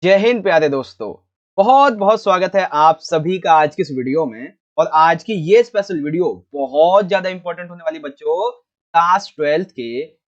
जय हिंद प्यारे दोस्तों। बहुत बहुत स्वागत है आप सभी का आज की इस वीडियो में। और आज की ये स्पेशल वीडियो बहुत ज्यादा इंपॉर्टेंट होने वाली बच्चों क्लास 12th के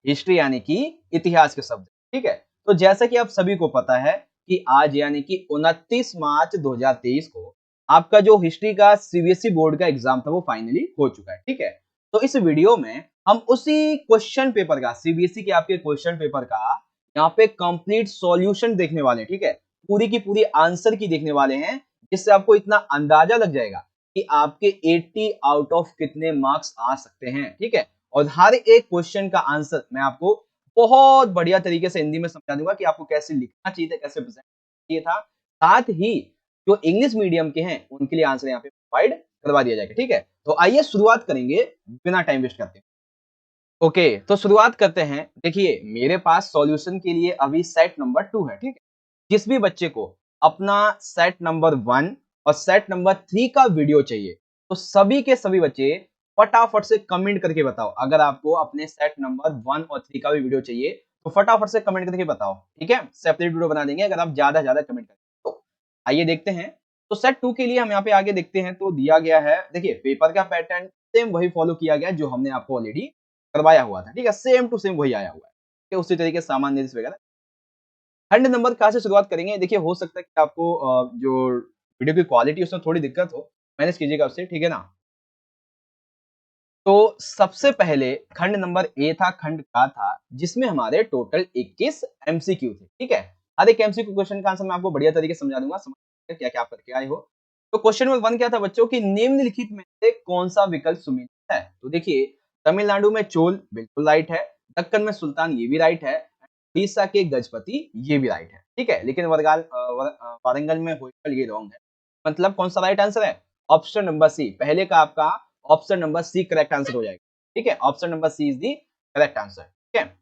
हिस्ट्री यानी कि इतिहास के शब्द। ठीक है, तो जैसा कि आप सभी को पता है कि आज यानी कि 29 मार्च 2023 को आपका जो हिस्ट्री का सीबीएसई बोर्ड का एग्जाम था वो फाइनली हो चुका है। ठीक है, तो इस वीडियो में हम उसी क्वेश्चन पेपर का सीबीएसई के आपके क्वेश्चन पेपर का यहाँ पे कंप्लीट सॉल्यूशन देखने वाले हैं। ठीक है, पूरी की पूरी आंसर की देखने वाले हैं, जिससे आपको इतना अंदाजा लग जाएगा कि आपके 80 आउट ऑफ कितने मार्क्स आ सकते हैं। ठीक है, और हर एक क्वेश्चन का आंसर मैं आपको बहुत बढ़िया तरीके से हिंदी में समझा दूंगा कि आपको कैसे लिखना चाहिए था, कैसे प्रेजेंट चाहिए था। साथ ही जो इंग्लिश मीडियम के हैं उनके लिए आंसर यहाँ पे प्रोवाइड करवा दिया जाएगा। ठीक है, तो आइए शुरुआत करेंगे बिना टाइम वेस्ट करते। ओके, तो शुरुआत करते हैं। देखिए मेरे पास सॉल्यूशन के लिए अभी सेट नंबर 2 है। ठीक है, जिस भी बच्चे को अपना सेट नंबर 1 और सेट नंबर 3 का वीडियो चाहिए तो सभी के सभी बच्चे फटाफट से कमेंट करके बताओ। अगर आपको अपने सेट नंबर 1 और 3 का भी वीडियो चाहिए तो फटाफट से कमेंट करके बताओ। ठीक है, सेपरेट वीडियो बना देंगे अगर आप ज्यादा कमेंट करें तो। आइए देखते हैं। तो सेट 2 के लिए हम यहाँ पे आगे देखते हैं तो दिया गया है। देखिए पेपर का पैटर्न सेम वही फॉलो किया गया जो हमने आपको ऑलरेडी करवाया हुआ था। ठीक है, सेम टू सेम वही आया हुआ है। ठीक है, उसी तरीके से सामान्य निरीक्षण वगैरह। खंड नंबर कहाँ से शुरुआत करेंगे? देखिए हो सकता है कि आपको जो वीडियो की क्वालिटी उसमें थोड़ी दिक्कत हो, मैनेज कीजिएगा उससे। ठीक है ना? तो सबसे पहले खंड नंबर ए था, खंड का था, जिसमें हमारे टोटल 21 एमसीक्यू थे। ठीक है, हर एक एमसीक्यू क्वेश्चन का आंसर मैं आपको बढ़िया तरीके से समझा दूंगा। समझ क्या क्या आप करके आए हो। तो क्वेश्चन नंबर 1 क्या था बच्चों की निम्नलिखित में से कौन सा विकल्प सुमेलित है? तो देखिए तमिलनाडु में चोल बिल्कुल राइट है, दक्कन में सुल्तान ये भी राइट है, उड़ीसा के गजपति ये भी राइट है। ठीक है, लेकिन वारंगल में होयसल ये रॉन्ग है। मतलब कौन सा राइट आंसर है? Option number C. पहले का आपका option number C correct answer हो जाएगा। ठीक है, option number C is the correct answer. ठीक है,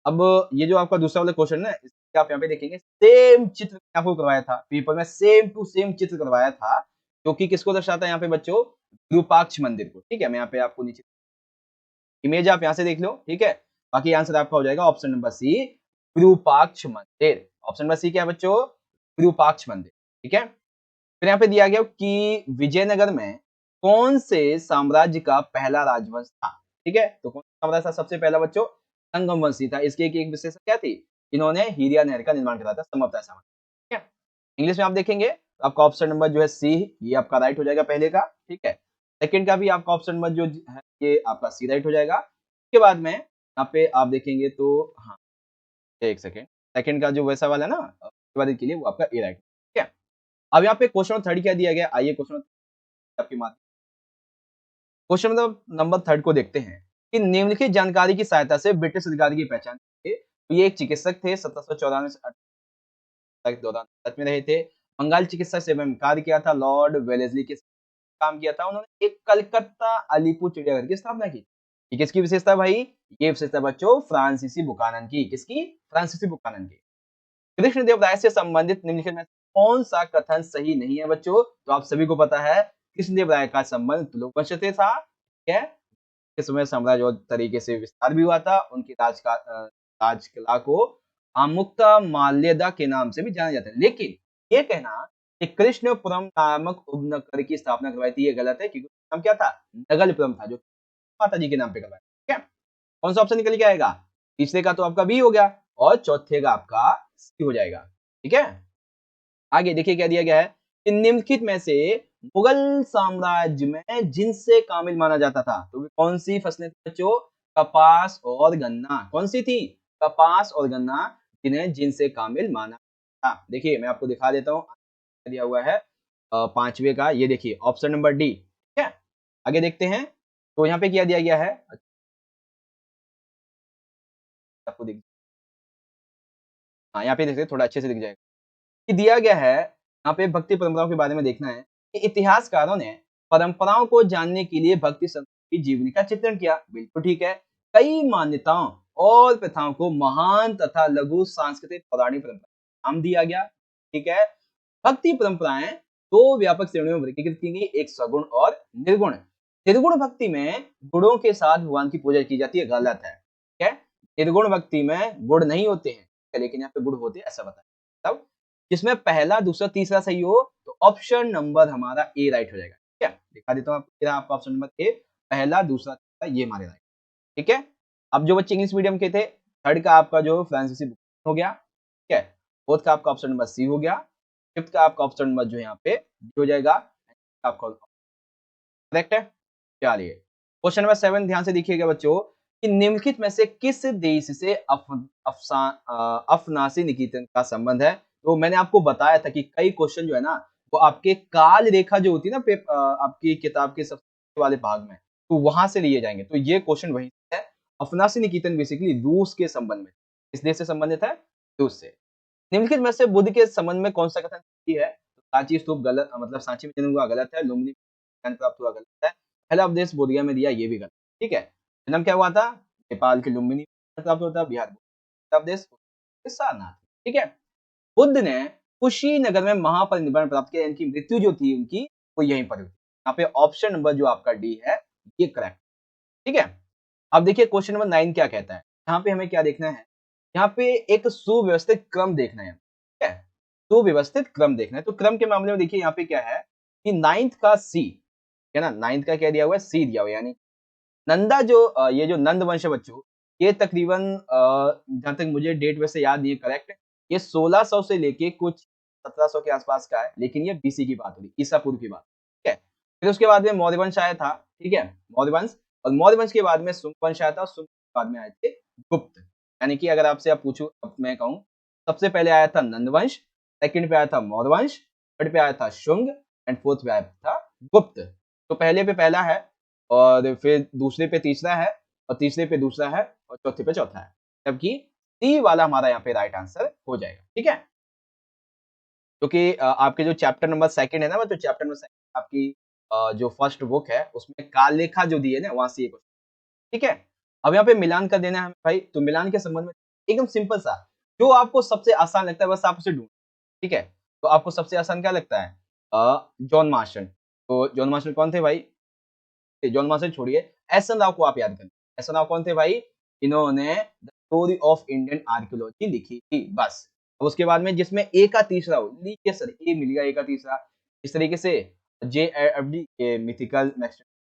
अब ये जो आपका दूसरा वाला क्वेश्चन है इसका आप यहाँ पे देखेंगे सेम चित्र आपको करवाया था पेपर में, सेम टू सेम चित्र करवाया था जो कि किसको दर्शाता है यहाँ पे बच्चों? विरूपाक्ष मंदिर को। ठीक है, मैं यहाँ पे आपको नीचे इमेज आप यहाँ से देख लो। ठीक है, बाकी आंसर आपका हो जाएगा ऑप्शन नंबर सी विरूपाक्ष मंदिर। ऑप्शन नंबर सी क्या है बच्चों? विरूपाक्ष मंदिर। ठीक है, फिर यहाँ पे दिया गया कि विजयनगर में कौन से साम्राज्य का पहला राजवंश था? ठीक है, तो कौन सा साम्राज्य था सबसे पहला बच्चों? संगम वंशी था। इसकी एक विशेषता क्या थी? इन्होंने हीरिया नहर का निर्माण करा था, संभवतः ऐसा। ठीक है, इंग्लिश में आप देखेंगे तो आपका ऑप्शन नंबर जो है सी, ये आपका राइट हो जाएगा पहले का। ठीक है, सेकंड का भी आपका ऑप्शन नंबर जो है ये आपका सी राइट हो जाएगा। उसके बाद में यहाँ पे आप देखेंगे तो हाँ, एक सेकेंड, सेकंड का जो वैसा वाला ना के लिए वो आपका ए राइट। ठीक है, अब यहाँ पे क्वेश्चन थर्ड क्या दिया गया? आइए क्वेश्चन आपकी मात्र क्वेश्चन मतलब नंबर थर्ड को देखते हैं कि निम्नलिखित जानकारी की सहायता से ब्रिटिश अधिकारी की पहचान कीजिए। तो ये एक चिकित्सक थे, 1794 से तक दौरान भारत में रहे थे। बंगाल चिकित्सा सेवा में कार्य किया था। लॉर्ड वेलेस्ली के साथ काम किया था। उन्होंने एक कलकत्ता अलीपुर चिड़ियाघर की स्थापना की। ये किसकी विशेषता भाई? ये विशेषता बच्चों फ्रांसीसी बुकानन की। किसकी? फ्रांसीसी बुकानन की। कृष्णदेव राय से संबंधित निम्नलिखित में कौन सा कथन सही नहीं है बच्चों? तो आप सभी को पता है कृष्णदेव राय का संबंध तुलुक वंश से था। ठीक है, इस समय साम्राज्य और तरीके से विस्तार भी हुआ था। उनकी राजकला को आमुक्ता माल्यदा के नाम से भी जाना जाता है। लेकिन ये कहना कि कृष्णपुरम नामक उपनगर की स्थापना करवाई थी ये गलत है, क्योंकि नाम क्या था? नगलपुरम था, जो माता जी के नाम पे करवाया। ठीक है, कौन सा ऑप्शन निकल के आएगा? तीसरे का तो आपका बी हो गया और चौथे का आपका सी हो जाएगा। ठीक है, आगे देखिए क्या दिया गया है कि निम्नलिखित में से मुगल साम्राज्य में जिनसे कामिल माना जाता था तो वे कौन सी फसलें थी बच्चों? कपास और गन्ना। कौन सी थी? कपास और गन्ना, जिन्हें जिनसे कामिल माना था। देखिए मैं आपको दिखा देता हूँ दिया हुआ है पांचवे का, ये देखिए ऑप्शन नंबर डी। ठीक है, आगे देखते हैं तो यहाँ पे क्या दिया गया है आपको दिख, हाँ यहाँ पे देखिए थोड़ा अच्छे से दिख जाएगा कि दिया गया है। यहाँ पे भक्ति परंपराओं के बारे में देखना है कि इतिहासकारों ने परंपराओं को जानने के लिए भक्ति संतों की जीवनी का चित्रण किया। बिल्कुल ठीक है, कई मान्यताओं और प्रथाओं को महान तथा लघु सांस्कृतिक पौराणिक परंपरा नाम दिया गया। ठीक है, भक्ति परंपराएं दो व्यापक श्रेणियों में वर्गीकृत की गई, एक सगुण और निर्गुण। निर्गुण भक्ति में गुणों के साथ भगवान की पूजा की जाती है, गलत है। ठीक है, निर्गुण भक्ति में गुण नहीं होते हैं, लेकिन यहाँ पे गुण होते हैं ऐसा बताया। जिसमें पहला दूसरा तीसरा सही हो तो ऑप्शन नंबर हमारा ए राइट हो जाएगा। ठीक है, दिखा देता हूँ आपको, आपका ऑप्शन नंबर ए, पहला दूसरा तीसरा ये हमारे राइट। ठीक है, अब जो बच्चे इंग्लिश मीडियम के थे, थर्ड का आपका जो फ्रांसीसी हो गया। ठीक है, फोर्थ का आपका ऑप्शन नंबर सी हो गया, फिफ्थ का आपका ऑप्शन नंबर जो यहाँ पे डी हो जाएगा, आपका करेक्ट है। चलिए क्वेश्चन नंबर 7 ध्यान से देखिएगा बच्चों कि निम्नलिखित में से किस देश से अफनासी निकेतन का संबंध है। तो मैंने आपको बताया था कि कई क्वेश्चन जो है ना वो आपके काल रेखा जो होती है ना आपकी किताब के सबसे वाले भाग में, तो वहां से लिए जाएंगे। तो ये क्वेश्चन वही है, अफनासी निकेतन बेसिकली रूस के संबंध में, किस देश से संबंधित है, रूस से। निम्नलिखित में से बुद्ध के संबंध में कौन सा कथन सही है, तो सांची स्तूप गलत, मतलब सांची में जन्म हुआ गलत है, लुम्बिनी ज्ञान प्राप्त हुआ गलत है, पहला उपदेश बोधिया में दिया ये भी गलत। ठीक है, जन्म क्या हुआ था, नेपाल के लुम्बिनी प्राप्त होता, बिहार पहला उपदेश सारनाथ। ठीक है, बुद्ध ने कुशीनगर में महापरिनिर्वाण प्राप्त किया, इनकी मृत्यु जो थी उनकी वो यहीं पर हुई। यहाँ पे ऑप्शन नंबर जो आपका डी है ये करेक्ट। ठीक है, अब देखिए क्वेश्चन नंबर 9 क्या कहता है, यहाँ पे हमें क्या देखना है, यहाँ पे एक सुव्यवस्थित क्रम देखना है। ठीक है, सुव्यवस्थित क्रम देखना है, तो क्रम के मामले में देखिए यहाँ पे क्या है कि 9th का सी है ना, 9th का क्या दिया हुआ है, सी दिया हुआ है, यानी नंदा जो ये जो नंद वंश है बच्चों, ये तकरीबन जहां तक मुझे डेट वैसे याद नहीं है करेक्ट, ये 1600 से लेके कुछ 1700 के आसपास का है, लेकिन ये बीसी की बात हो रही, ईसा पूर्व की बात। ठीक है, फिर उसके बाद में मौर्य वंश आया था। ठीक है, मौर्य वंश, और मौर्य वंश के बाद में सुंग वंश आया था, और सुंग के बाद में आए थे गुप्त। यानी कि अगर आपसे आप पूछूं, अब मैं कहूं सबसे पहले आया था नंद वंश, सेकंड पे आया था मौर्य वंश, थर्ड पे आया था शुंग, एंड फोर्थ पे आया था गुप्त। तो पहले पे पहला है, और फिर दूसरे पे तीसरा है, और तीसरे पे दूसरा है, और चौथे पे चौथा है, जबकि सी वाला हमारा यहाँ पे राइट आंसर हो जाएगा। ठीक है, क्योंकि आपके जो चैप्टर नंबर सेकंड है ना, तो चैप्टर नंबर सेकंड आपकी जो फर्स्ट बुक है उसमें काललेखा जो दी है ना, वहां से ये क्वेश्चन। ठीक है, अब यहाँ पे मिलान कर देना है भाई, तो मिलान के संबंध में एकदम सिंपल सा, जो आपको सबसे आसान लगता है बस आप उसे ढूंढ। ठीक है, तो आपको सबसे आसान क्या लगता है, जॉन मार्शन। तो जॉन मार्शन कौन थे भाई, जॉन मार्शल छोड़िए, एस एन राव को आप याद करें। एस एन राव कौन थे भाई, इन्होंने the story of Indian archaeology लिखी थी, बस। अब उसके बाद में जिसमें ए का तीसरा हो, लीजिए सर ए मिल गया, ए का तीसरा। इस तरीके से जे एफ डी मिथिकल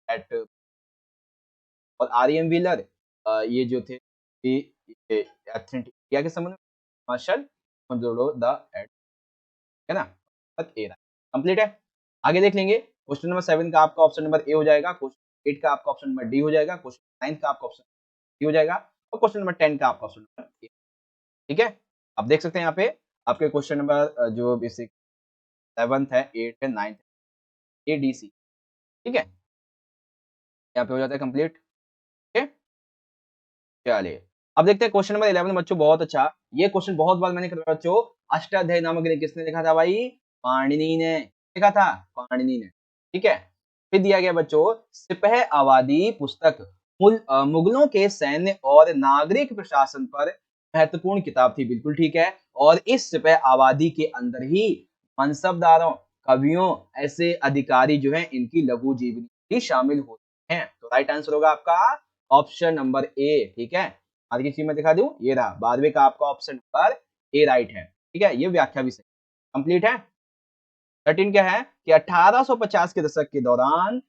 एट, और आर एम व्हीलर ये जो थे इंडिया के संबंध में, मार्शल द एट, है ना, कंप्लीट है। आगे देख लेंगे, क्वेश्चन नंबर 7 का आपका ऑप्शन नंबर ए हो जाएगा, क्वेश्चन 8 का आपका ऑप्शन नंबर डी हो जाएगा, क्वेश्चन 9 का आपका ऑप्शन डी हो जाएगा, और क्वेश्चन नंबर 10 का आपका ऑप्शन नंबर ए। ठीक है, आप देख सकते हैं यहाँ पे आपके क्वेश्चन नंबर जो बेसिक 7th है, 8th है, 9th है, ए डी सी। ठीक है, यहाँ पे हो जाता है कंप्लीट। ठीक है, चलिए अब देखते हैं क्वेश्चन नंबर 11 बच्चों, बहुत अच्छा, ये क्वेश्चन बहुत बार मैंने करवाया बच्चों। अष्टाध्यायी नामक ग्रंथ किसने लिखा था भाई, पाणिनि ने लिखा था, पाणिनि ने। ठीक है, फिर दिया गया बच्चों सिपह आबादी पुस्तक मुगलों के सैन्य और नागरिक प्रशासन पर महत्वपूर्ण किताब थी, बिल्कुल ठीक है। और इस सिपह आबादी के अंदर ही मनसबदारों, कवियों, ऐसे अधिकारी जो हैं इनकी लघु जीवनी भी शामिल होती हैं। तो राइट आंसर होगा आपका ऑप्शन नंबर ए। ठीक है, आज की चीज में दिखा दूं, ये रहा 12वें का आपका ऑप्शन नंबर ए राइट है। ठीक है, ये व्याख्या भी सही कंप्लीट है। 13 क्या है कि 1850 के दशक के दौरान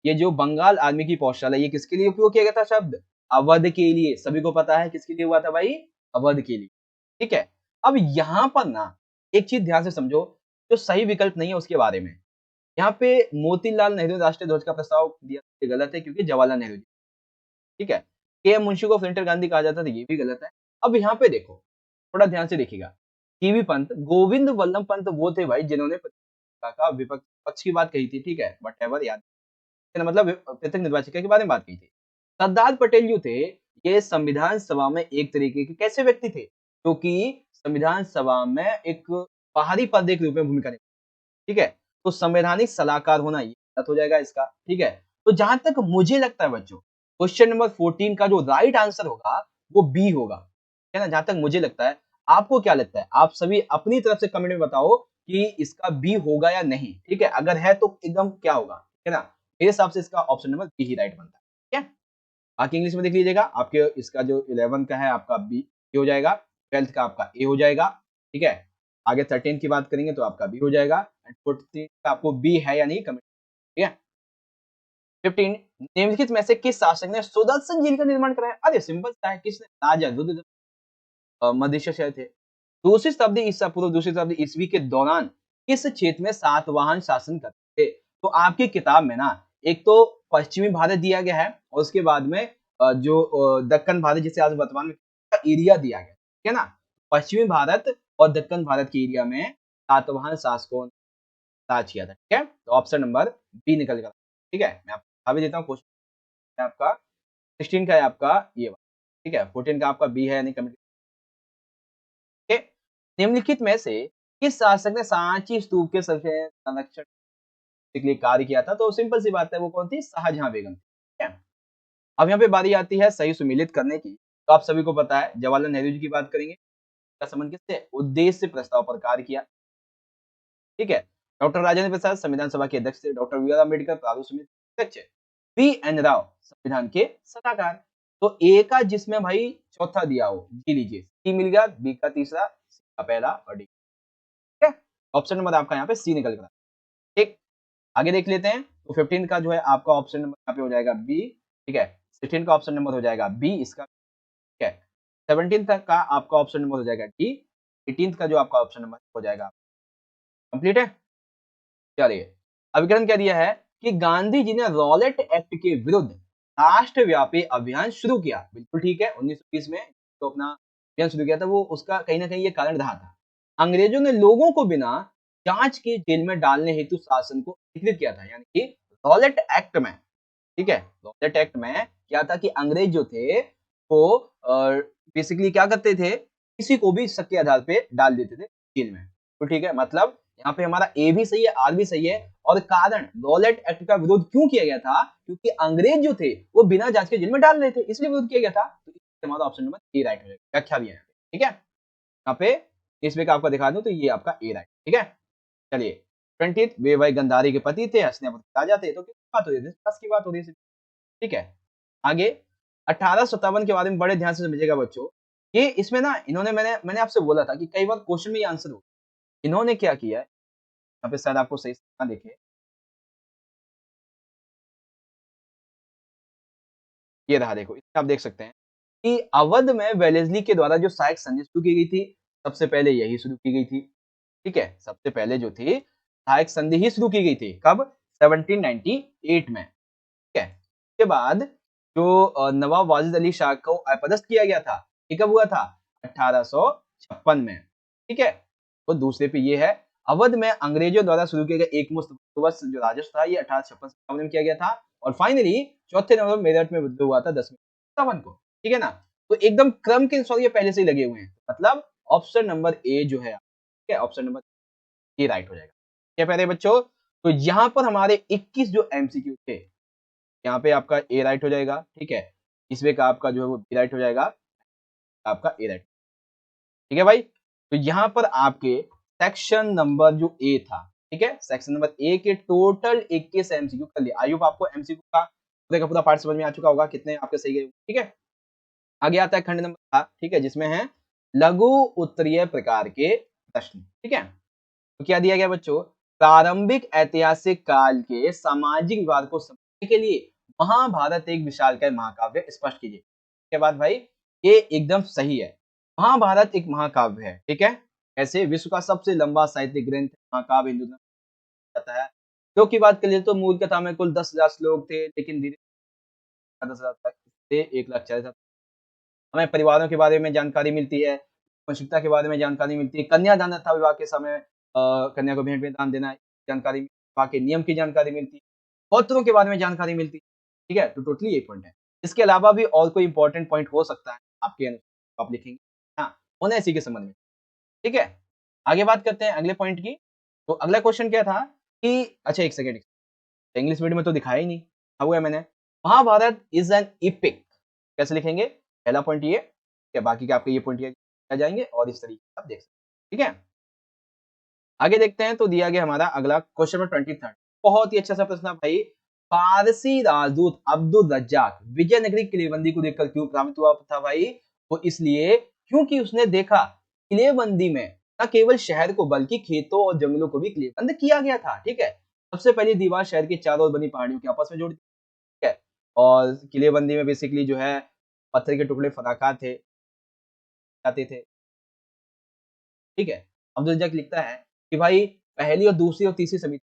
ये जो बंगाल आर्मी की पौधशाला, ये किसके लिए उपयोग किया गया था शब्द, अवध के लिए। सभी को पता है किसके लिए हुआ था भाई, अवध के लिए। ठीक है, अब यहां पर ना एक चीज ध्यान से समझो, जो सही विकल्प नहीं है उसके बारे में। यहाँ पे मोतीलाल नेहरू राष्ट्रीय ध्वज का प्रस्ताव दिया, ये गलत है क्योंकि जवाहरलाल नेहरू जी। ठीक है, के एम मुंशी को फ्रंटर गांधी कहा जाता था, ये भी गलत है। अब यहाँ पे देखो, थोड़ा ध्यान से देखिएगा, टीवी पंत, गोविंद वल्लभ पंत वो थे भाई जिन्होंने का विपक्ष पक्ष की बात कही थी। ठीक है, बट एवर याद, मतलब पृथक निर्वाचिका के बारे में बात की थी। सरदार पटेल जो थे, ये संविधान सभा में एक तरीके के कैसे व्यक्ति थे, क्योंकि संविधान सभा में एक बाहरी पर्दे के रूप में भूमिका निभाई। ठीक है, तो संवैधानिक सलाहकार होना ये गलत हो जाएगा इसका। ठीक है, तो जहां तक मुझे लगता है बच्चों, क्वेश्चन नंबर 14 का जो राइट आंसर होगा वो बी होगा, है ना, जहां तक मुझे लगता है। आपको क्या लगता है, आप सभी अपनी तरफ से कमेंट में बताओ कि इसका बी होगा या नहीं। ठीक है, अगर है तो एकदम क्या होगा, है ना, मेरे हिसाब से इसका ऑप्शन नंबर बी ही राइट बनता है। ठीक है, बाकी इंग्लिश में देख लीजिएगा, आपके इसका जो 11 का है आपका बी हो जाएगा, 12th का आपका ए हो जाएगा। ठीक है, आगे 13 की बात करेंगे तो आपका बी हो जाएगा, एंड 14 का आपको बी है या नहीं कमेंट, ठीक है। 15 निम्नलिखित में से किस शासक ने सुदर्शन झील का निर्माण कराया? अरे सिंपल सा है, किसने? राजा रुद्र मदिरा शहर थे। दूसरी शताब्दी ईसा पूर्व, दूसरी शताब्दी ईस्वी के दौरान किस क्षेत्र में सातवाहन शासन करते थे? तो आपकी किताब में ना एक तो पश्चिमी भारत दिया गया है और उसके बाद में जो दक्कन भारत जिसे आज वर्तमान में एरिया दिया गया, ठीक है ना। पश्चिमी भारत और दक्कन भारत के एरिया में सातवाहन शासकों ने राज किया था, ठीक है। तो ऑप्शन नंबर बी निकल गया, ठीक है। मैं आपको बता भी देता हूँ, क्वेश्चन आपका 16 का है आपका ये वाला, ठीक है। 14 का आपका बी है यानी कमेंट, ठीक है। निम्नलिखित में से किस शासक ने सांची स्तूप के संरक्षण के लिए कार्य किया था? तो सिंपल सी बात है, वो कौन थी? शाहजहां बेगम, ठीक है। अब यहाँ पे बारी आती है सही सुमेलित करने की। तो आप सभी को पता है जवाहरलाल नेहरू जी की बात करेंगे, का संबंध किससे? उद्देश्य प्रस्ताव पर कार्य किया, ठीक है। डॉक्टर राजेंद्र प्रसाद संविधान सभा के अध्यक्ष थे, डॉक्टर बी आर अम्बेडकर प्रारूप समिति के अध्यक्ष, बी एन राव संविधान के सलाहकार। तो ए का जिसमें भाई चौथा दिया हो जी लीजिए, सी मिल गया, बी का तीसरा, सी का पहला और डी, ठीक है। ऑप्शन नंबर आपका यहाँ पे सी निकल गया, ठीक। आगे देख लेते हैं, तो 15 का जो है आपका ऑप्शन नंबर यहाँ पे हो जाएगा बी, ठीक है। 16 का ऑप्शन नंबर हो जाएगा बी इसका, ठीक है। 17 तक का आपका ऑप्शन नंबर हो जाएगा डी, 18 का जो आपका ऑप्शन नंबर हो जाएगा कंप्लीट है। चलिए, अभिकरण क्या दिया है कि गांधी जी ने रॉलेट एक्ट के विरुद्ध राष्ट्रव्यापी अभियान शुरू किया। बिल्कुल ठीक है, 1920 में तो अपना अभियान शुरू किया था, वो उसका कहीं ना कहीं ये कारण रहा था। अंग्रेजों ने लोगों को बिना जांच के जेल में डालने हेतु शासन को एकीकृत किया था, यानी कि रॉलेट एक्ट में, ठीक है। रॉलेट एक्ट में क्या था कि अंग्रेज जो थे वो बेसिकली क्या करते थे, किसी को भी शक के आधार पे डाल देते थे जेल में। तो ठीक है, मतलब यहाँ पे हमारा ए भी सही है, आर भी सही है। और कारण रॉलेट एक्ट का विरोध क्यों किया गया था? क्योंकि अंग्रेज जो थे वो बिना जांच के जेल में डाल रहे थे, इसलिए विरोध किया गया था। तो इसलिए हमारा ऑप्शन नंबर ए राइट हो जाएगा। व्याख्या भी है यहाँ पे, ठीक है। यहाँ पे इसमें का आपको दिखा दूं तो ये आपका ए राइट, ठीक है। चलिए, 20 वे भाई गंधारी के पति थे, हंसने राजा थे। तो किस बात हो रही है? की बात हो रही है, ठीक है। आगे 1857 के बारे में बड़े ध्यान से समझिएगा बच्चों। ये इसमें ना इन्होंने मैंने आपसे बोला था कि कई बार क्वेश्चन में ये आंसर हो, इन्होंने क्या किया है यहाँ पे, शायद आपको सही से देखे, ये रहा देखो, इसमें आप देख सकते हैं कि अवध में वेलेस्ली के द्वारा जो सहायक संधि शुरू की गई थी, सबसे पहले यही शुरू की गई थी, ठीक है। सबसे पहले जो थी सहायक संधि ही शुरू की गई थी, कब? 1798 में, ठीक है। उसके बाद जो नवाब वाजिद अली शाह को अपदस्थ किया गया था, ये कब हुआ था? 1856 में, ठीक है। तो दूसरे पे ये है, अवध में अंग्रेजों द्वारा शुरू किया गया एकमुश्त बंदोबस्त जो राजस्व था, ये 1856 में किया गया था। और फाइनली चौथे नवंबर मेरठ में विद्रोह हुआ था 10 को, ठीक है ना। तो एकदम क्रम के अनुसार ये पहले से ही लगे हुए हैं, मतलब ऑप्शन नंबर ए जो है, ठीक है, ऑप्शन नंबर ए राइट हो जाएगा। क्या प्यारे बच्चों, तो यहाँ पर हमारे 21 जो एमसीक्यू थे, यहाँ पे आपका ए राइट हो जाएगा, ठीक है। इसमें का आपका जो है वो बी राइट हो जाएगा, आपका ए राइट, ठीक है भाई। तो यहाँ पर आपके सेक्शन नंबर जो ए था, ठीक है, सेक्शन नंबर ए के टोटल 21 एमसीक्यू कर लिया। आई होप आपको एमसीक्यू का पूरे का पूरा पार्ट समझ में आ चुका होगा, कितने आपके सही गए, ठीक है। आगे आता है खंड नंबर 7, ठीक है, जिसमें है लघु उत्तरीय प्रकार के प्रश्न, ठीक है। तो क्या दिया गया बच्चों? प्रारंभिक ऐतिहासिक काल के सामाजिक विवाद को समझने के लिए महाभारत एक विशालकाय महाकाव्य स्पष्ट कीजिए। के बाद भाई ये एकदम सही है, महाभारत एक महाकाव्य है, ठीक है। ऐसे विश्व का सबसे लंबा साहित्यिक ग्रंथ महाकाव्य हिंदू धर्म जाता है। श्लोक की बात करिए तो मूल कथा में कुल 10,000 श्लोक थे, लेकिन धीरे 10,000 तक थे, 1,40,000। हमें परिवारों के बारे में जानकारी मिलती है, वंशिकता के बारे में जानकारी मिलती है, कन्यादान तथा विवाह के समय कन्या को भेंट में दान देना जानकारी, विवाह के नियम की जानकारी मिलती है, गोत्रों के बारे में जानकारी मिलती है, ठीक है। तो टोटली ये पॉइंट है। इसके अलावा भी और कोई इंपॉर्टेंट पॉइंट हो सकता है आपके अनुसार, आप लिखेंगे, हाँ, होना इसी के संबंध में, ठीक है। आगे बात करते हैं अगले पॉइंट की। तो अगला क्वेश्चन क्या था कि अच्छा एक सेकेंड, इंग्लिश मीडियम में तो दिखाया ही नहीं, क्या हुआ मैंने, महाभारत इज एन इपिक, कैसे लिखेंगे? पहला पॉइंट ये, क्या बाकी के आपके ये पॉइंट आ जाएंगे और इस तरीके से आप देख सकते हैं, ठीक है। आगे देखते हैं, तो दिया गया हमारा अगला क्वेश्चन नंबर 23, बहुत ही अच्छा सा प्रश्न भाई। फारसी राजदूत अब्दुल रज्जाक विजयनगरी किलेबंदी को देखकर क्यों प्रभावित हुआ था भाई? वो इसलिए क्योंकि उसने देखा किलेबंदी में न केवल शहर को बल्कि खेतों और जंगलों को भी किलेबंद किया गया था, ठीक है। सबसे पहली दीवार शहर के चारों ओर बनी पहाड़ियों के आपस में जोड़ दी, ठीक है। और किलेबंदी में बेसिकली जो है पत्थर के टुकड़े फराकार थे, जाते थे, ठीक है। अब्दुल रज़्ज़ाक लिखता है कि भाई पहली और दूसरी और तीसरी समिति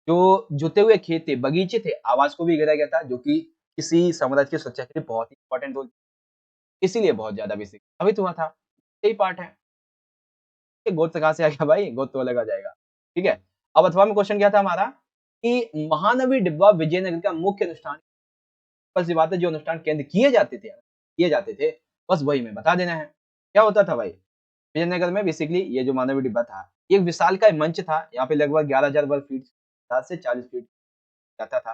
जो जुते हुए खेत थे, बगीचे थे, आवाज़ को भी घेरा गया था, जो कि किसी साम्राज्य की सुरक्षा के लिए बहुत ही इम्पोर्टेंट रोल इसीलिए बहुत ज़्यादा बेसिक साबित हुआ था। यही पार्ट है। ये गोत्र कहाँ से आ गया भाई? गोत्र तो अलग आ जाएगा। ठीक है? अब अथवा में क्वेश्चन क्या था हमारा कि महानवी डिब्बा विजयनगर का मुख्य अनुष्ठान बस ये बात है जो अनुष्ठान केंद्र किए जाते थे, बस वही हमें बता देना है। क्या होता था भाई? विजयनगर में बेसिकली ये जो मानवी डिब्बा था, ये एक विशालकाय मंच था। यहाँ पे लगभग 11,000 वर्ग फीट 7 से 40 फीट जाता था।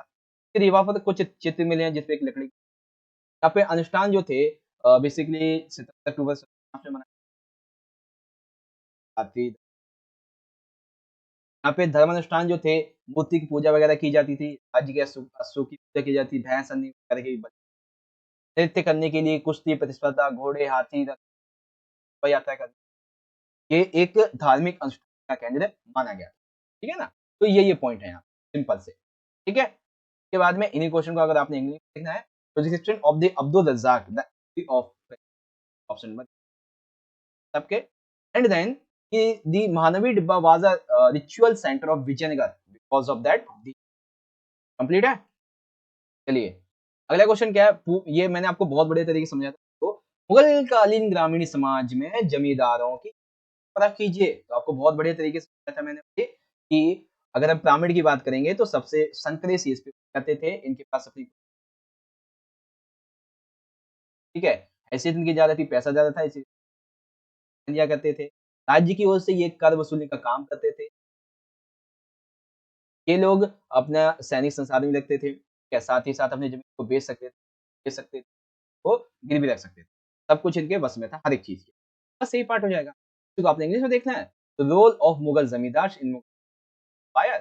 फिर यहाँ पर कुछ चित्र मिले हैं जिसपे एक लकड़ी यहाँ पे अनुष्ठान जो थे बेसिकली 17 अक्टूबर से मनाए जाते यहाँ पे धर्मानुष्ठान जो थे, मूर्ति की पूजा वगैरह की जाती थी, राज्य के अश्व की पूजा की जाती, भैंस, अन्य वगैरह की नृत्य करने के लिए कुश्ती प्रतिस्पर्धा, घोड़े, हाथी, रथ यात्रा करना, ये एक धार्मिक अनुष्ठान का केंद्र माना गया। ठीक है ना? तो ये पॉइंट है यहाँ, सिंपल से। ठीक है? उसके बाद में इन्हीं क्वेश्चन को अगर आपने इंग्लिश में लिखना है, तो description of the Abdul Razzaq the of option number सबके and then the Mahanavi Dibba was a ritual center of Vijayanagar because of that complete है चलिए अगला क्वेश्चन क्या है ये मैंने आपको बहुत बड़े तरीके से समझाया था तो मुगल कालीन ग्रामीण समाज में जमींदारों की पता कीजिए तो आपको बहुत बड़े तरीके से समझाया था मैंने कि अगर हम पिरामिड की बात करेंगे तो सबसे संकरे सी इस पे कहते थे इनके पास अपनी ठीक है हैसियत इनकी ज्यादा थी पैसा ज्यादा था इसी लिया करते थे राज्य की ओर से ये कर वसूली का काम करते थे ये लोग अपना सैनिक संसाधन भी रखते थे, क्या साथ ही साथ अपनी ज़मीन को बेच सकते थे, वो गिरवी रख सकते थे। सब कुछ इनके बस में था, हर एक चीज़ के। बस यही पार्ट हो जाएगा। तो आपने इंग्लिश में देखना है, द रोल ऑफ मुगल ज़मींदार इन एम्पायर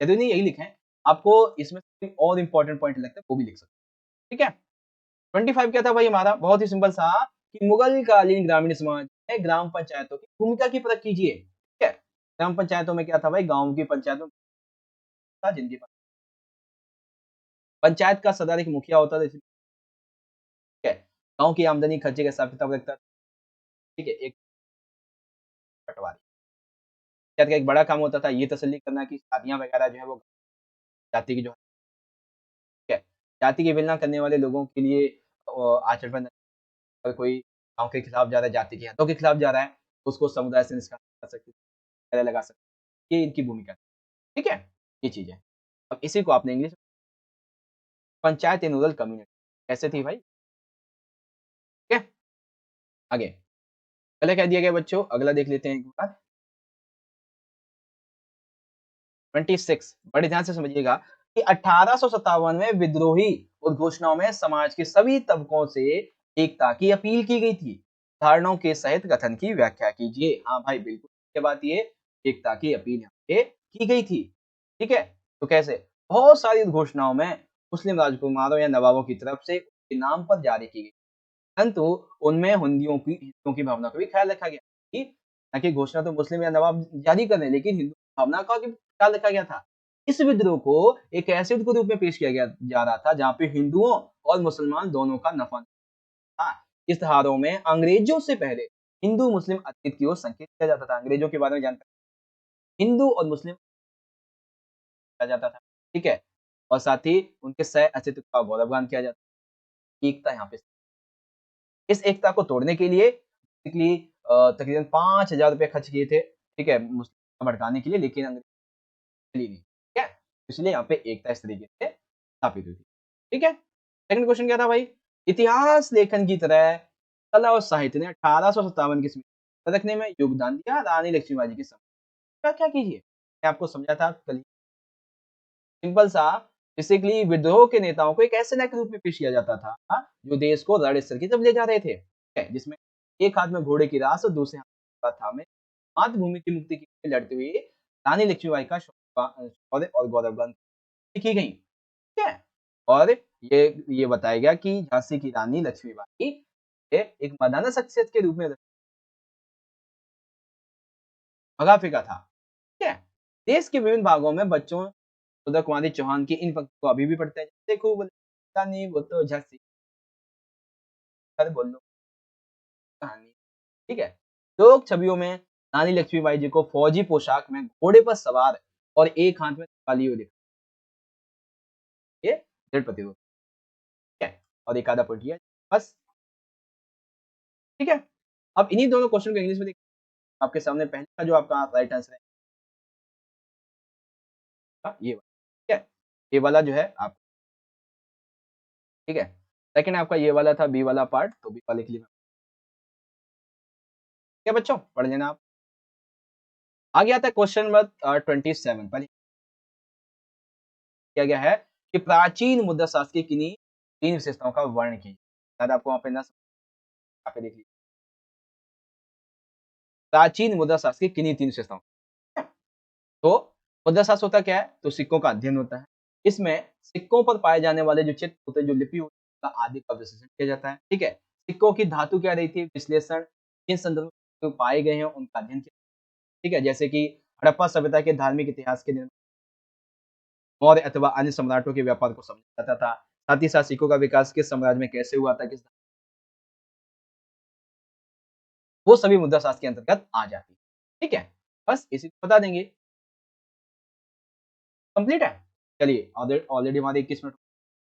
ज़रूरी नहीं यही लिखें, आपको इसमें कोई और इम्पोर्टेंट पॉइंट लगता है, वो भी लिख सकते हैं। ठीक है? 25 क्या था भाई हमारा? बहुत ही सिंपल सा कि मुगल कालीन ग्रामीण समाज में ग्राम पंचायतों की भूमिका की परख कीजिए। ठीक है? ग्राम पंचायतों में क्या था भाई? गाँव की पंचायतों था जिनके पास पंचायत का सदर एक मुखिया होता था ठीक है गांव की आमदनी खर्चे का हिसाब किताब रखता था ठीक है एक पटवारी पंचायत का एक बड़ा काम होता था ये तसल्ली करना कि शादियां वगैरह जो है वो जाति की जो है ठीक है जाति की विलना करने वाले लोगों के लिए आचरण पर अगर कोई गांव के खिलाफ जा रहा है जाति के हितों के खिलाफ जा रहा है तो उसको समुदाय से निष्कासित कर सकते लगा सकते ये इनकी भूमिका है ठीक है ये चीज है अब इसी को आपने English panchayat in rural community कैसे थी भाई ठीक है आगे पहले कह दिया गया बच्चों अगला देख लेते हैं एक बार 26 बड़े ध्यान से समझिएगा कि 1857 में विद्रोही उद्घोषणाओं में समाज के सभी तबकों से एकता की अपील की गई थी धारणाओं के सहित कथन की व्याख्या कीजिए हाँ भाई बिल्कुल के बात ये एकता की अपील यहाँ पे की गई थी ठीक है तो कैसे बहुत सारी उद्घोषणाओं में मुस्लिम राजकुमारों या नवाबों की तरफ से उनके नाम पर जारी की गई परंतु उनमें हिंदुओं की भावना का भी ख्याल रखा गया कि हालांकि घोषणा तो मुस्लिम या नवाब जारी कर रहे हैं लेकिन हिंदू भावना का भी ख्याल रखा गया था इस विद्रोह को एक ऐसे युद्ध के रूप में पेश किया गया जा रहा था जहाँ पे हिंदुओं और मुसलमान दोनों का नफा था इस त्योहारों में अंग्रेजों से पहले हिंदू मुस्लिम अतीत की ओर संकेत किया जाता था अंग्रेजों के बारे में जानकारी हिंदू और मुस्लिम किया जाता था ठीक है और साथ ही उनके सह अस्तित्व का गौरवगान किया जाता एकता यहाँ पे इस एकता को तोड़ने के लिए बेसिकली तकरीबन 5,000 रुपए खर्च किए थे, ठीक है? मुस्लिम भड़काने के लिए लेकिन अंग्रेज चली नहीं, ठीक है? इसलिए यहाँ पे एकता इस तरीके से स्थापित हुई थी, ठीक है? सेकंड क्वेश्चन क्या था भाई? इतिहास लेखन की तरह कला और साहित्य ने 1857 की स्मृति रखने में योगदान दिया रानी लक्ष्मीबाई जी के समय। क्या-क्या कीजिए? मैं आपको समझा था कल ही सिंपल सा बेसिकली विद्रोह के नेताओं को एक ऐसे नायक के रूप में पेश किया जाता था जो देश को रण स्तर की तरफ ले जा रहे थे ठीक है? जिसमें एक हाथ में घोड़े की रास और दूसरे हाथ था में मातृभूमि की मुक्ति के लिए लड़ते हुए रानी लक्ष्मीबाई का शौर्य और गौरवगान की गई ठीक है और ये बताया गया कि झांसी की रानी लक्ष्मीबाई एक मर्दाना शख्सियत के रूप में भगा फेंका था। ठीक है? देश के विभिन्न भागों में बच्चों सुधा कुमारी चौहान की इन पंक्तियों को अभी भी पढ़ते हैं। देखो बोलता नहीं वो तो झांसी कर बोलो कहानी। ठीक है? लोक छवियों में रानी लक्ष्मीबाई जी को फौजी पोशाक में घोड़े पर सवार और एक हाथ में तलवार लिए हुए दिखा ये दृढ़ प्रतीत होता है। और एक आधा पॉइंट ये बस। ठीक है? अब इन्हीं दोनों क्वेश्चन को इंग्लिश में देखिए। आपके सामने पहले का जो आपका राइट आंसर है ये वाला। ठीक है? ये वाला जो है आप ठीक है? सेकंड आपका ये वाला था बी वाला पार्ट, तो बी वाले के लिए ठीक है बच्चों, पढ़ लेना आप। आगे आता है क्वेश्चन नंबर 27 पहले किया गया है कि प्राचीन मुद्रा शास्त्र की किन्हीं 3 विशेषताओं का वर्णन कीजिए। शायद आपको वहाँ पे ना यहाँ पे देख लीजिए। प्राचीन मुद्रा शास्त्र की किन्हीं 3 विशेषताओं तो मुद्रा शास्त्र होता क्या है? तो सिक्कों का अध्ययन होता है। इसमें सिक्कों पर पाए जाने वाले जो चित्र होते हैं, जो लिपि होती है, उनका आदि का विश्लेषण किया जाता है। ठीक है? सिक्कों की धातु क्या रही थी? विश्लेषण किन संदर्भों में पाए गए हैं उनका अध्ययन किया। ठीक है? जैसे कि हड़प्पा सभ्यता के धार्मिक इतिहास के निर्माण मौर्य अथवा अन्य सम्राटों के व्यापार को समझा जाता था। साथ ही साथ सिक्कों का विकास किस साम्राज्य में कैसे हुआ था, किस वो सभी मुद्रा शास्त्र के अंतर्गत आ जाती है। ठीक है? बस इसी को बता देंगे। कंप्लीट है? चलिए ऑलरेडी हमारे 21 मिनट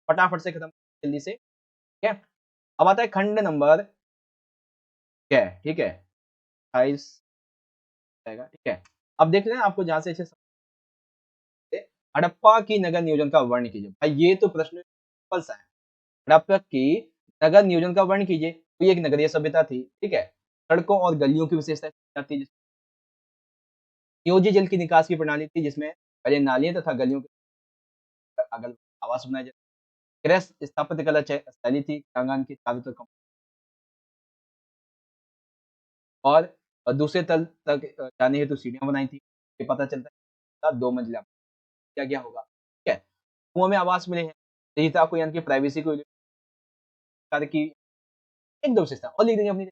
फटाफट से खत्म जल्दी से। ठीक है? अब आता है खंड नंबर क्या है? ठीक है? 28 आएगा। ठीक है? अब देख लें आपको जहाँ से अच्छे से हड़प्पा की नगर नियोजन का वर्णन कीजिए। भाई ये तो प्रश्न सिंपल सा है। हड़प्पा की नगर नियोजन का वर्णन कीजिए। तो ये एक नगरीय सभ्यता थी। ठीक है? सड़कों और गलियों की विशेषता थी। नियोजित जल की निकास की प्रणाली थी जिसमें पहले नालियां तथा गलियों के अगल आवास बनाए जाते। गृह स्थापत्य कला शैली थी प्रांगण की चारों तरफ और दूसरे तल तक जाने हेतु सीढ़ियां बनाई थी। ये पता चलता है 2 मंजिला क्या क्या होगा। ठीक है? कुओं में आवास मिले हैं। निजता को यानी कि प्राइवेसी को कार्य की एक दो विशेषता और लिख देंगे अपनी।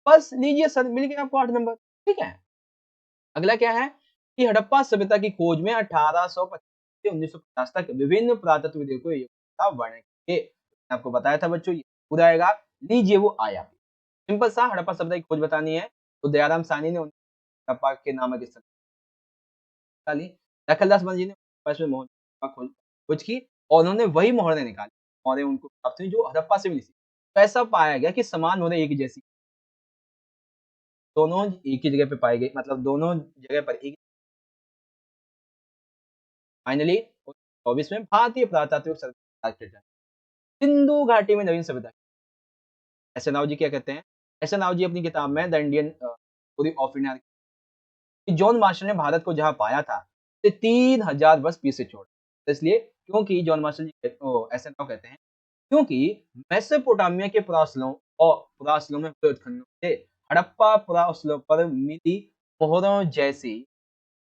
बस लीजिए सर मिल गया आपको 8 नंबर। ठीक है? अगला क्या है कि हड़प्पा सभ्यता की खोज में 1825 से 1950 तक विभिन्न पुरातत्व विधियों को का वर्णन करके आपको बताया था बच्चों ये पूरा आएगा। लीजिए वो आया। सिंपल सा हड़प्पा सभ्यता की खोज बतानी है तो दयाराम साहनी ने हड़प्पा के नामक स्थल निकाली। दखलदास बंजी ने पश्चिम मोहन का खोज की और उन्होंने वही मोहरें निकाली मोहरें उनको प्राप्त हुई जो हड़प्पा से मिली थी। तो ऐसा पाया गया कि समान मोहरें एक जैसी दोनों एक ही जगह पे पाई गई मतलब दोनों जगह पर एक फाइनली 24 में भारतीय पुरातात्विक सर्वेक्षण सिंधु घाटी में नवीन सभ्यता एस एन राव जी क्या कहते हैं एस एन राव जी अपनी किताब में the Indian story of India John Marshall ने भारत को जहां पाया था उसे 3000 वर्ष पीछे छोड़ तो इसलिए क्योंकि John Marshall G S N Rao कहते हैं क्योंकि मेसोपोटामिया के पुरास्लों में हुए उत्खननों से हड़प्पा पुरास्लों पर मिली मोहरों जैसी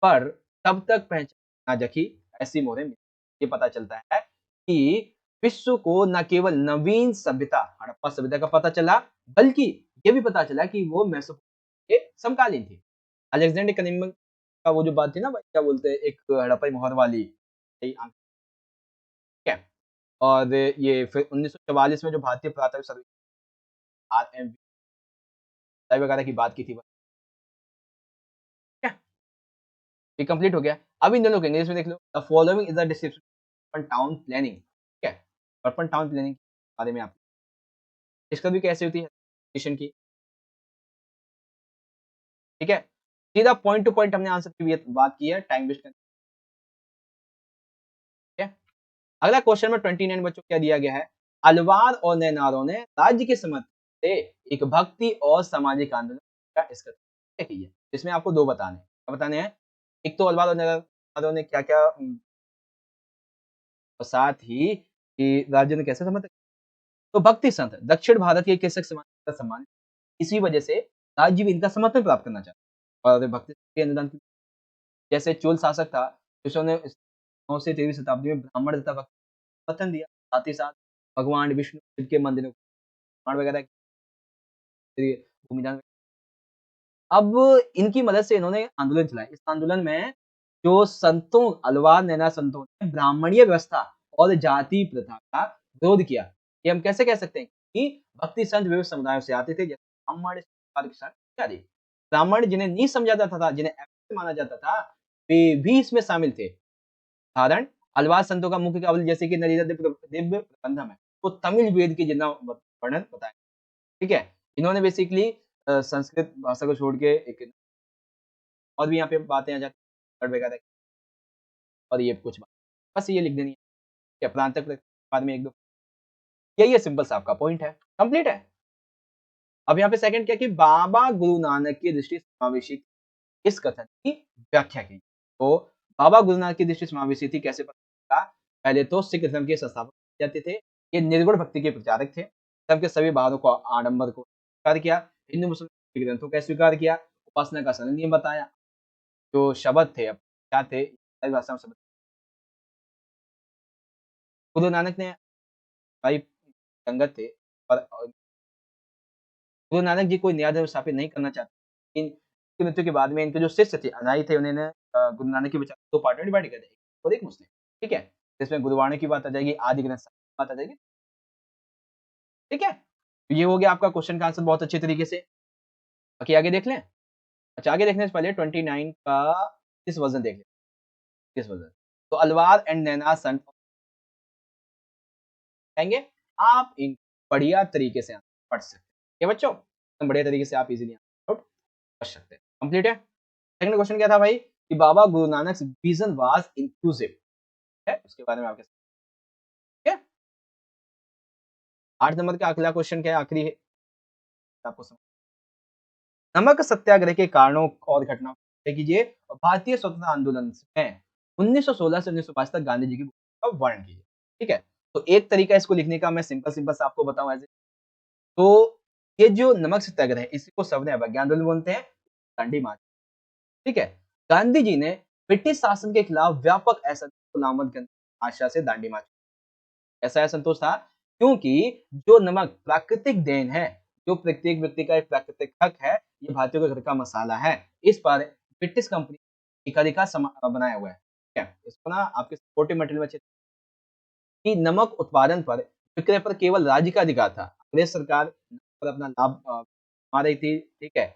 पर तब तक पहचान ना जखी ऐसी मोहरें मिली। ये पता चलता है कि विश्व को न केवल नवीन सभ्यता हड़प्पा सभ्यता का पता चला बल्कि ये भी पता चला कि वो मेसोपोटामिया के समकालीन थी। अलेक्जेंडर कनिंघम का वो जो बात थी ना भाई क्या बोलते हैं एक हड़प्पा मोहर वाली ठीक है और ये फिर 1944 में जो भारतीय पुरातत्व सर्वेक्षण आरएमवी वगैरह की बात की थी ठीक है ये कंप्लीट हो गया। अब इन दोनों को इंग्लिश में देख लो the following is the description town planning ठीक है अर्बन टाउन प्लानिंग के बारे में आप इसका भी कैसे होती है स्टेशन की ठीक है सीधा पॉइंट टू पॉइंट हमने आंसर की बात की है टाइम वेस्ट करने ठीक है। अगला क्वेश्चन में 29 बच्चों को क्या दिया गया है अलवार और नैनारों ने राज्य के समर्थन से एक भक्ति और सामाजिक आंदोलन का इसका किया इसमें आपको दो बताने क्या बताने हैं एक तो अलवार और नैनारों ने क्या क्या और साथ ही कि राज्य ने कैसे समर्थन तो भक्ति संत दक्षिण भारत के कृषक समाज का सम्मान इसी वजह से राज्य भी इनका समर्थन प्राप्त करना चाहता और भक्ति के अनुदान की जैसे चोल शासक था जिसने 9 से 13वीं शताब्दी में ब्राह्मण तथा भक्त समर्थन दिया साथ ही साथ भगवान विष्णु शिव के मंदिरों निर्माण वगैरह के लिए भूमिदान अब इनकी मदद से इन्होंने आंदोलन चलाया। इस आंदोलन में जो संतों अलवार नैना संतों ने ब्राह्मणीय व्यवस्था और जाति प्रथा का विरोध किया। ये हम कैसे कह सकते हैं कि भक्ति संत विविध समुदायों से आते थे, जैसे ब्राह्मण, क्षत्रिय इत्यादि। ब्राह्मण जिन्हें नहीं समझा जाता था, जिन्हें अवैध माना जाता था, वे भी इसमें शामिल थे। उदाहरण अलवार संतों का मुख्य काव्य जैसे कि नलिनी दिव्य प्रबंधम है, वो तमिल वेद के जितना वर्णन बताया। ठीक है? इन्होंने बेसिकली संस्कृत भाषा को छोड़ के एक और भी यहाँ पे बातें आ जाती हैं वगैरह और ये कुछ बात बस ये लिख देनी है कि प्रांतक बाद में 1-2 यही है सिंपल सा आपका पॉइंट है, कंप्लीट है। अब यहाँ पे सेकंड क्या कि बाबा गुरु नानक की दृष्टि समावेशी इस कथन की व्याख्या की। तो बाबा गुरु नानक की दृष्टि समावेशी थी कैसे पता चला? पहले तो सिख धर्म के संस्थापक जाते थे, ये निर्गुण भक्ति के प्रचारक थे, धर्म के सभी भावों को आडंबर को स्वीकार किया, हिंदू मुस्लिम ग्रंथों का स्वीकार किया, उपासना का सरल नियम बताया, जो शब्द थे अब क्या थे भाषा में शब्द गुरु नानक ने भाई संगत थे और गुरु नानक जी कोई नया धर्म स्थापित नहीं करना चाहते। इनकी मृत्यु के बाद में इनके जो शिष्य थे, अनुयायी थे, उन्होंने गुरु नानक के विचार 2 पार्ट में डिवाइड कर दिया, और एक मुस्लिम, ठीक है? जिसमें गुरुवाणी की बात आ जाएगी, आदि ग्रंथ साहिब की बात आ जाएगी, ठीक है? तो ये हो गया आपका क्वेश्चन का आंसर बहुत अच्छे तरीके से। बाकी आगे देख लें? अच्छा आगे देखने से पहले 29 का इस वर्जन देख लें, इस वर्जन। तो अलवार एंड नैना सन आएँगे, आप इन बढ़िया तरीके से पढ़ सकते हैं। ठीक है बच्चों? एकदम बढ़िया तरीके से आप इज़िली आउट कर सकते हैं। कंप्लीट है? सेकंड क्वेश्चन क्या था भाई? कि Baba Guru Nanak vision was inclusive है? उसके बारे में आपके साथ ठीक है? 8 नंबर का अगला क्वेश्चन क्या है? आखिरी है आपको नमक सत्याग्रह के कारणों और घटनाओं को कीजिए और भारतीय स्वतंत्रता आंदोलन में 1916 से 1922 तक गांधी जी की भूमिका का वर्णन कीजिए। ठीक है? तो एक तरीका इसको लिखने का मैं सिंपल सा आपको बताऊं ऐसे तो ये जो नमक सत्याग्रह है इसी को सबने अवज्ञा आंदोलन बोलते हैं, दांडी मार्च। ठीक है? गांधी जी ने ब्रिटिश शासन के खिलाफ व्यापक असंतोष को नामद करने की आशा से दांडी मार्च ऐसा असंतोष था क्योंकि जो नमक प्राकृतिक देन है, जो प्रत्येक व्यक्ति का एक प्राकृतिक हक है, ये भारतीयों के घर का मसाला है। इस पर ब्रिटिश कंपनी एकाधिकार बनाया हुआ है। ठीक है? इसको ना आपके सपोर्टिव मटेरियल में कि नमक उत्पादन पर विक्रय पर केवल राज्य का अधिकार था। अंग्रेज सरकार पर अपना लाभ कमा रही थी, ठीक है?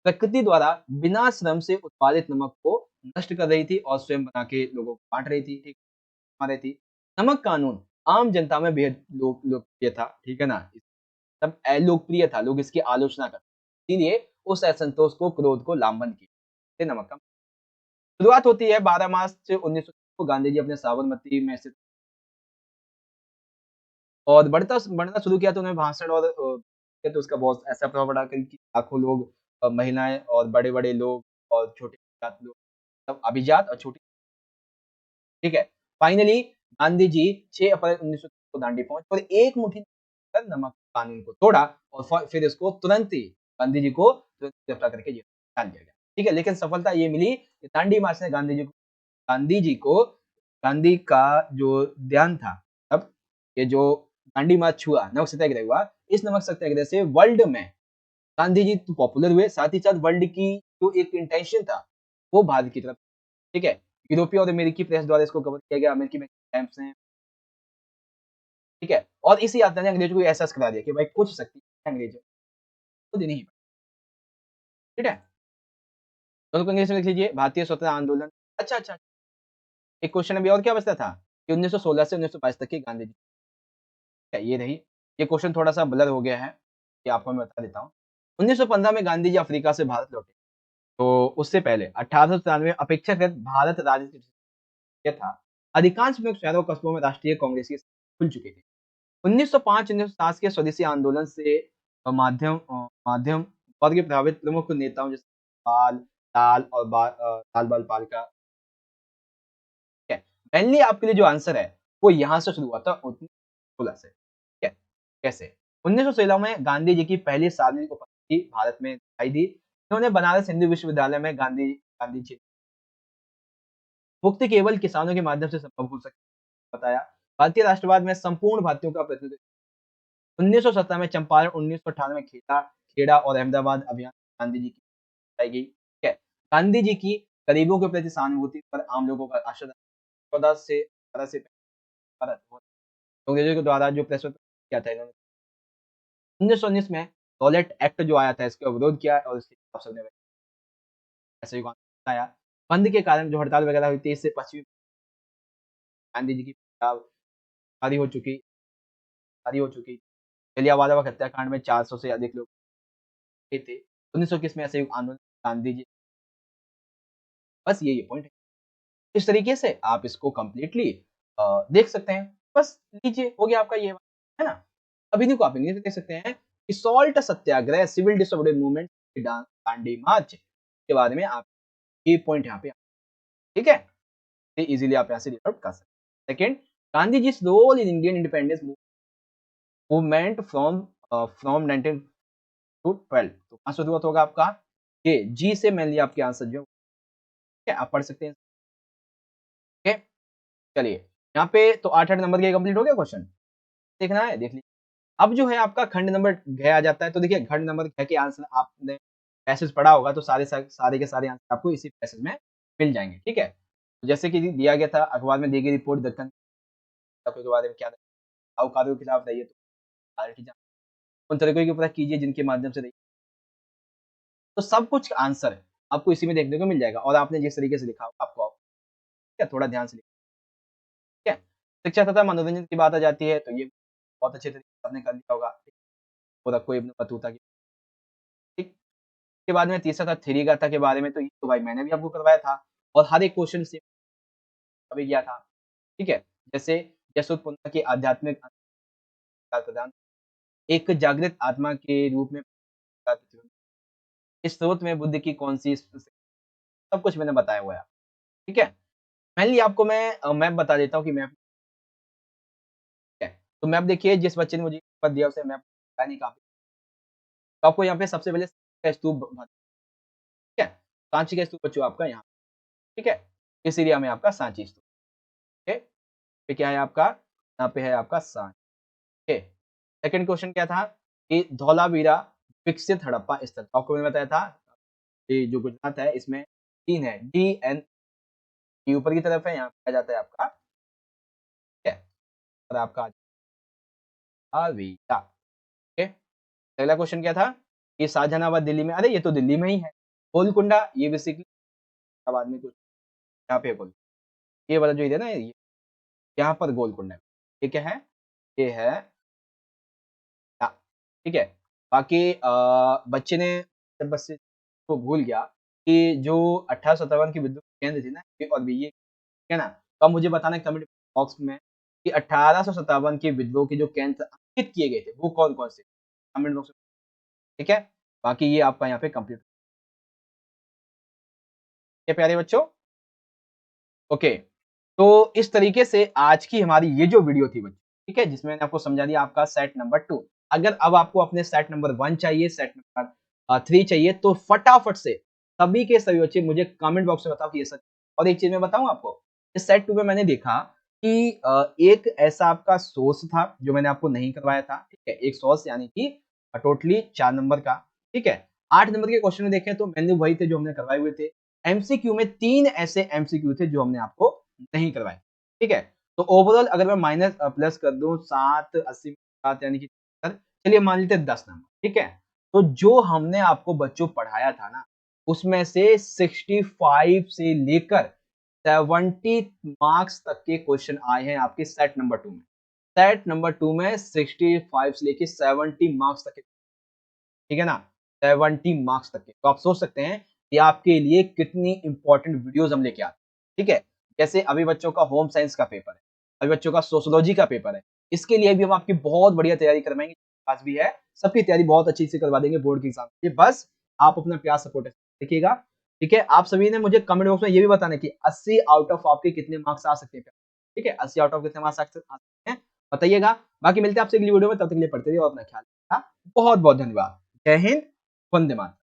प्रकृति द्वारा बिना श्रम से उत्पादित नमक को नष्ट कर रही थी और स्वयं बना के लोगों को बाँट रही थी, ठीक कमा रही थी। नमक कानून आम जनता में बेहद लोकप्रिय था, ठीक है ना? तब लोकप्रिय था, लोग इसकी आलोचना करते इसीलिए उस असंतोष को, क्रोध को लामबंद किया। नमक का शुरुआत होती है 12 मार्च 1900 को गांधी जी अपने साबरमती में स्थित और बढ़ना शुरू किया तो उन्होंने भाषण और तो उसका बहुत ऐसा प्रभाव पड़ा कि लाखों लोग महिलाएँ और बड़े-बड़े लोग और छोटे जात लोग सब अभिजात और छोटी ठीक है। फाइनली गांधी जी 6 अप्रैल 1900 को दांडी पहुँचे और एक मुट्ठी कर नमक कानून को तोड़ा और फिर इसको तुरंत ही गांधी जी को तुरंत गिरफ्तार करके जेल में डाल दिया गया। ठीक है, लेकिन सफलता ये मिली कि दांडी मार्च ने गांधी जी को गांधी का जो ध्यान था अब ये जो दांडी मार्च हुआ, नमक सत्याग्रह हुआ, इस नमक सत्याग्रह से वर्ल्ड में गांधी जी तो पॉपुलर हुए, साथ ही साथ वर्ल्ड की जो एक इंटेंशन था, वो भारत की तरफ ठीक है? यूरोपीय और अमेरिकी प्रेस द्वारा इसको कवर किया गया, अमेरिकी में टाइम्स ने ठीक है? और इसी यात्रा ने अंग्रेजों को एहसास करा दिया कि भाई कुछ शक्ति है अंग्रेजों को देनी ही ठीक है? तो अंग्रेजी में लिख लीजिए भारतीय स्वतंत्रता आंदोलन अच्छा, एक क्वेश्चन अभी और क्या बचता था कि 1916 से 1922 तक की गांधी जी ये रही। ये क्वेश्चन थोड़ा-सा ब्लर हो गया है, ये आपको मैं बता देता हूँ। 1915 में गांधी जी अफ्रीका से भारत लौटे, तो उससे पहले 1893 में अपेक्षाकृत भारत राजनीति ये था। अधिकांश प्रमुख शहरों कस्बों में राष्ट्रीय कांग्रेस की खुल चुकी थी। 1905-1907 के स्वदेशी आंदोलन से माध्यम वर्ग के प्रभावित प्रमुख नेताओं जैसे पाल, लाल बाल पाल का ठीक है। मेनली आपके लिए जो आंसर है वो यहाँ से शुरू हुआ था 1916 से ठीक है। कैसे? 1916 में गांधी जी की पहली सार्वजनिक उपस्थिति भारत में दिखाई दी। इन्होंने बनारस हिंदू विश्वविद्यालय में गांधी जी मुक्ति केवल किसानों के माध्यम से संभव हो सकती बताया। भारतीय राष्ट्रवाद में संपूर्ण भारतीयों का प्रतिनिधित्व 1917 में चंपारण, 1918 में खेड़ा और अहमदाबाद अभियान गांधी जी की जाएगी, ठीक है। गांधी जी की गरीबों के प्रति सहानुभूति पर आम लोगों का आशा 14 से 18 से भारत अंग्रेजों के द्वारा जो प्रेस किया था इन्होंने 1919 में रॉलेट एक्ट जो आया था इसका विरोध किया और इसके खिलाफ सबने ऐसे युग आया। बंद के कारण जो हड़ताल वगैरह हुई थी इससे पश्चिमी गांधी जी की जारी हो चुकी जारी हो चुकी। जलियांवाला बाग हत्याकांड में 400 से अधिक लोग थे। 1921 में ऐसे युग आंदोलन गांधी जी बस यही पॉइंट है। इस तरीके से आप इसको कंप्लीटली देख सकते हैं। बस लीजिए हो गया आपका ये है ना। अभी देखो आप इंग्लिश में देख सकते हैं कि सॉल्ट सत्याग्रह सिविल डिसऑर्डर मूवमेंट दांडी मार्च के बारे में आप ये पॉइंट यहाँ पे ठीक है इजीली आप यहाँ से रीड आउट कर सकते हैं। Second Gandhi ji role in Indian independence movement from 19 to 12 तो कहाँ शुरुआत होगा आपका ये जी से मेनली आपके आंसर जो है आप पढ़ सकते हैं। ठीक है चलिए यहाँ पे तो 8 नंबर के कंप्लीट हो गया क्वेश्चन देखना है देख लीजिए। अब जो है आपका खंड नंबर घ आ जाता है तो देखिए खंड नंबर घ के आंसर आपने पैसेज पढ़ा होगा तो सारे के सारे आंसर आपको इसी पैसेज में मिल जाएंगे ठीक है। जैसे कि दिया गया था अखबार में दी गई रिपोर्ट दक्कन के बारे में क्या साहूकारों के खिलाफ रही है तो उन तरीकों की पता कीजिए जिनके माध्यम से रही तो सब कुछ आंसर आपको इसी में देखने को मिल जाएगा और आपने जिस तरीके से लिखा आपको क्या थोड़ा ध्यान से ठीक है। शिक्षा तथा मनोरंजन की बात आ जाती है तो ये बहुत अच्छे तरीके से आपने कर लिया होगा और कोई इब्न बतूता की ठीक। उसके बाद में तीसरा था थ्री गाथा के बारे में तो ये तो भाई मैंने भी आपको करवाया था और हर एक क्वेश्चन से अभी किया था ठीक है। जैसे यशोदपुन्ना के आध्यात्मिक प्रदान एक जागृत आत्मा के रूप में इस स्रोत में बुद्ध की कौन सी सब कुछ मैंने बताया हुआ है ठीक है। मेनली आपको मैं मैप बता देता हूँ कि मैप है तो मैप देखिए जिस बच्चे ने मुझे पद दिया उसे मैप नहीं काफी तो आपको यहाँ पे सबसे पहले स्तूप ठीक है सांची का स्तूप बच्चों आपका यहाँ ठीक है इस एरिया में आपका सांची स्तूप ठीक है पे क्या है आपका यहाँ पे है आपका सांची ठीक है। सेकंड क्वेश्चन क्या था कि धौलावीरा विकसित हड़प्पा स्थल आपको मैंने बताया था ये जो गुजरात है इसमें 3 है डी एन ऊपर की तरफ है यहाँ पे आ जाता है आपका ठीक है और आपका अवीरा ठीक है। अगला क्वेश्चन क्या था कि शाहजहानाबाद दिल्ली में अरे ये तो दिल्ली में ही है गोलकुंडा ये बेसिकली बाद में कुछ यहाँ पे गोल ये वाला जो है ना ये यहाँ पर गोलकुंडा ये क्या है ये है ठीक है। बाकी बच्चे ने जब बच्चे को भूल गया कि जो 1857 की विद्युत केंद्र थी ना ये और भी ये ठीक है ना तो अब मुझे बताना कमेंट बॉक्स में कि 1857 के विद्रोह के जो केंद्र अंकित किए गए थे वो कौन कौन से कमेंट बॉक्स में ठीक है। बाकी ये आपका यहाँ पे कंप्लीट है प्यारे बच्चों ओके। तो इस तरीके से आज की हमारी ये जो वीडियो थी बच्चों ठीक है जिसमें मैंने आपको समझा दिया आपका सेट नंबर 2 अगर अब आपको अपने सेट नंबर 1 चाहिए सेट नंबर 3 चाहिए तो फटाफट से सभी के सभी बच्चे मुझे कमेंट बॉक्स में बताओ कि ये सच और एक चीज मैं बताऊं आपको इस सेट 2 में मैंने देखा कि एक ऐसा आपका सोर्स था जो मैंने आपको नहीं करवाया था ठीक है एक सोर्स यानी कि टोटली 4 नंबर का ठीक है 8 नंबर के क्वेश्चन में देखें तो मैंने वही थे जो हमने करवाए हुए थे एमसीक्यू में 3 ऐसे एमसीक्यू थे जो हमने आपको नहीं करवाए ठीक है। तो ओवरऑल अगर मैं माइनस प्लस कर दूं 7 80 7 यानी कि चलिए मान लेते 10 नंबर ठीक है। तो जो हमने आपको बच्चों पढ़ाया था ना उसमें से 65 से लेकर 70 मार्क्स तक के क्वेश्चन आए हैं आपके सेट नंबर 2 में सेट नंबर 2 में 65 से लेकर 70 मार्क्स तक के ठीक है ना 70 मार्क्स तक के तो आप सोच सकते हैं कि आपके लिए कितनी इंपॉर्टेंट वीडियोस हम लेके आते हैं ठीक है। जैसे अभी बच्चों का होम साइंस का पेपर है अभी बच्चों का सोशियोलॉजी का पेपर है इसके लिए भी हम आपकी बहुत बढ़िया तैयारी करवाएंगे पास भी है सबकी तैयारी बहुत अच्छी से करवा देंगे बोर्ड के एग्जाम के लिए बस आप अपना प्यार सपोर्ट देखिएगा ठीक है। आप सभी ने मुझे कमेंट बॉक्स में ये भी बताना कि 80 आउट ऑफ आपके कितने मार्क्स आ सकते हैं ठीक है 80 आउट ऑफ कितने मार्क्स आ सकते हैं बताइएगा। बाकी मिलते हैं आपसे अगली वीडियो में तब तक के लिए पढ़ते रहिए और अपना ख्याल रखिएगा बहुत बहुत धन्यवाद जय हिंद वंदे मातरम।